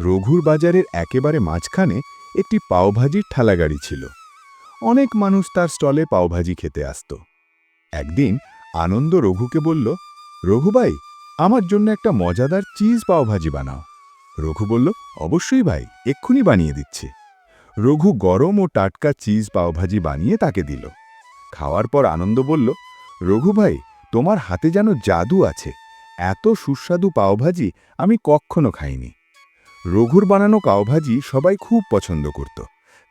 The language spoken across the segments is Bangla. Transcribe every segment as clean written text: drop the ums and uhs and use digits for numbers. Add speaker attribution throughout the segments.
Speaker 1: রঘুর বাজারের একেবারে মাঝখানে একটি পাওভাজির ঠেলাগাড়ি ছিল। অনেক মানুষ তার স্টলে পাওভাজি খেতে আসত। একদিন আনন্দ রঘুকে বলল, রঘু ভাই, আমার জন্য একটা মজাদার চিজ পাওভাজি বানাও। রঘু বলল, অবশ্যই ভাই, এক্ষুনি বানিয়ে দিচ্ছি। রঘু গরম ও টাটকা চিজ পাওভাজি বানিয়ে তাকে দিল। খাওয়ার পর আনন্দ বলল, রঘু ভাই, তোমার হাতে যেন জাদু আছে। এত সুস্বাদু পাওভাজি আমি কখনো খাইনি। রঘুর বানানো পাওভাজি সবাই খুব পছন্দ করত,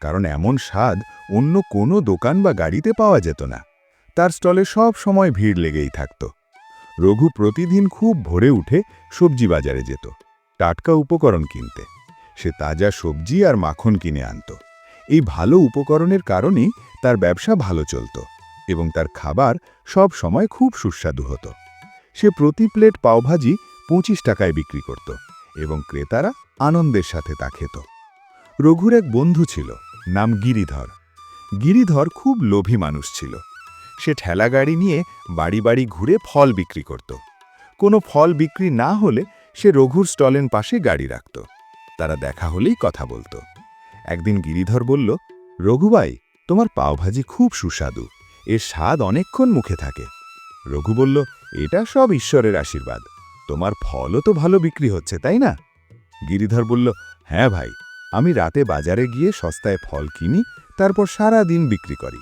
Speaker 1: কারণ এমন স্বাদ অন্য কোনো দোকান বা গাড়িতে পাওয়া যেত না। তার স্টলে সব সময় ভিড় লেগেই থাকত। রঘু প্রতিদিন খুব ভোরে উঠে সবজি বাজারে যেত, টাটকা উপকরণ কিনতে। সে তাজা সবজি আর মাখন কিনে আনত। এই ভালো উপকরণের কারণেই তার ব্যবসা ভালো চলত এবং তার খাবার সব সময় খুব সুস্বাদু হতো। সে প্রতি প্লেট পাওভাজি 25 টাকায় বিক্রি করত এবং ক্রেতারা আনন্দের সাথে তা খেত। রঘুর এক বন্ধু ছিল, নাম গিরিধর। গিরিধর খুব লোভী মানুষ ছিল। সে ঠেলাগাড়ি নিয়ে বাড়ি বাড়ি ঘুরে ফল বিক্রি করত। কোনো ফল বিক্রি না হলে সে রঘুর স্টলের পাশে গাড়ি রাখত। তারা দেখা হলেই কথা বলত। একদিন গিরিধর বলল, রঘু ভাই, তোমার পাওভাজি খুব সুস্বাদু, এর স্বাদ অনেকক্ষণ মুখে থাকে। রঘু বলল, এটা সব ঈশ্বরের আশীর্বাদ। তোমার ফলও তো ভালো বিক্রি হচ্ছে, তাই না? গিরিধর বলল, হ্যাঁ ভাই, আমি রাতে বাজারে গিয়ে সস্তায় ফল কিনি, তারপর সারা দিন বিক্রি করি।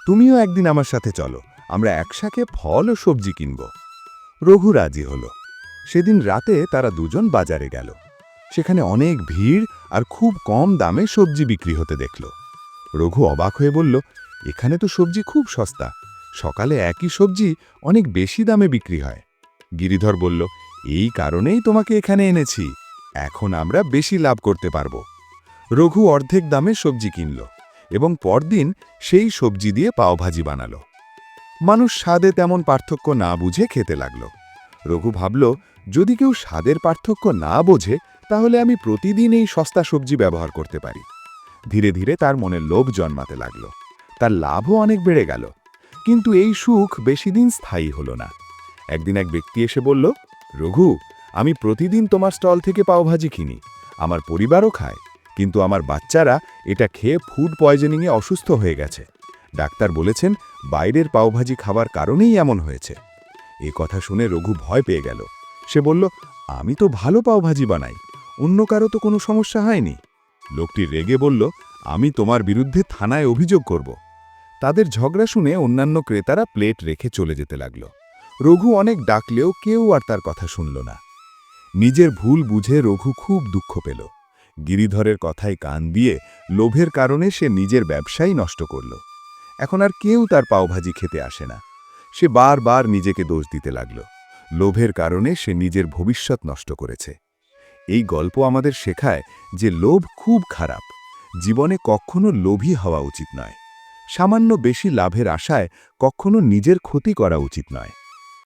Speaker 1: তুমিও একদিন আমার সাথে চলো, আমরা একসাথে ফল ও সবজি কিনব। রঘু রাজি হল। সেদিন রাতে তারা দুজন বাজারে গেল। সেখানে অনেক ভিড় আর খুব কম দামে সবজি বিক্রি হতে দেখল। রঘু অবাক হয়ে বলল, এখানে তো সবজি খুব সস্তা। সকালে একই সবজি অনেক বেশি দামে বিক্রি হয়। গিরিধর বলল, এই কারণেই তোমাকে এখানে এনেছি। এখন আমরা বেশি লাভ করতে পারব। রঘু অর্ধেক দামে সবজি কিনল এবং পরদিন সেই সবজি দিয়ে পাওভাজি বানালো। মানুষ স্বাদে তেমন পার্থক্য না বুঝে খেতে লাগল। রঘু ভাবল, যদি কেউ স্বাদের পার্থক্য না বোঝে তাহলে আমি প্রতিদিন এই সস্তা সবজি ব্যবহার করতে পারি। ধীরে ধীরে তার মনে লোভ জন্মাতে লাগল। তার লাভও অনেক বেড়ে গেল। কিন্তু এই সুখ বেশি দিন স্থায়ী হল না। একদিন এক ব্যক্তি এসে বলল, রঘু, আমি প্রতিদিন তোমার স্টল থেকে পাওভাজি কিনি, আমার পরিবারও খায়, কিন্তু আমার বাচ্চারা এটা খেয়ে ফুড পয়জনিংয়ে অসুস্থ হয়ে গেছে। ডাক্তার বলেছেন বাইরের পাওভাজি খাবার কারণেই এমন হয়েছে। এ কথা শুনে রঘু ভয় পেয়ে গেল। সে বলল, আমি তো ভালো পাওভাজি বানাই, অন্য কারো তো কোনো সমস্যা হয়নি। লোকটি রেগে বলল, আমি তোমার বিরুদ্ধে থানায় অভিযোগ করব। তাদের ঝগড়া শুনে অন্যান্য ক্রেতারা প্লেট রেখে চলে যেতে লাগল। রঘু অনেক ডাকলেও কেউ আর তার কথা শুনল না। নিজের ভুল বুঝে রঘু খুব দুঃখ পেল। গিরিধরের কথায় কান দিয়ে লোভের কারণে সে নিজের ব্যবসাই নষ্ট করল। এখন আর কেউ তার পাওভাজি খেতে আসে না। সে বারবার নিজেকে দোষ দিতে লাগল। লোভের কারণে সে নিজের ভবিষ্যৎ নষ্ট করেছে। এই গল্প আমাদের শেখায় যে লোভ খুব খারাপ। জীবনে কখনো লোভী হওয়া উচিত নয়। সামান্য বেশি লাভের আশায় কখনো নিজের ক্ষতি করা উচিত নয়।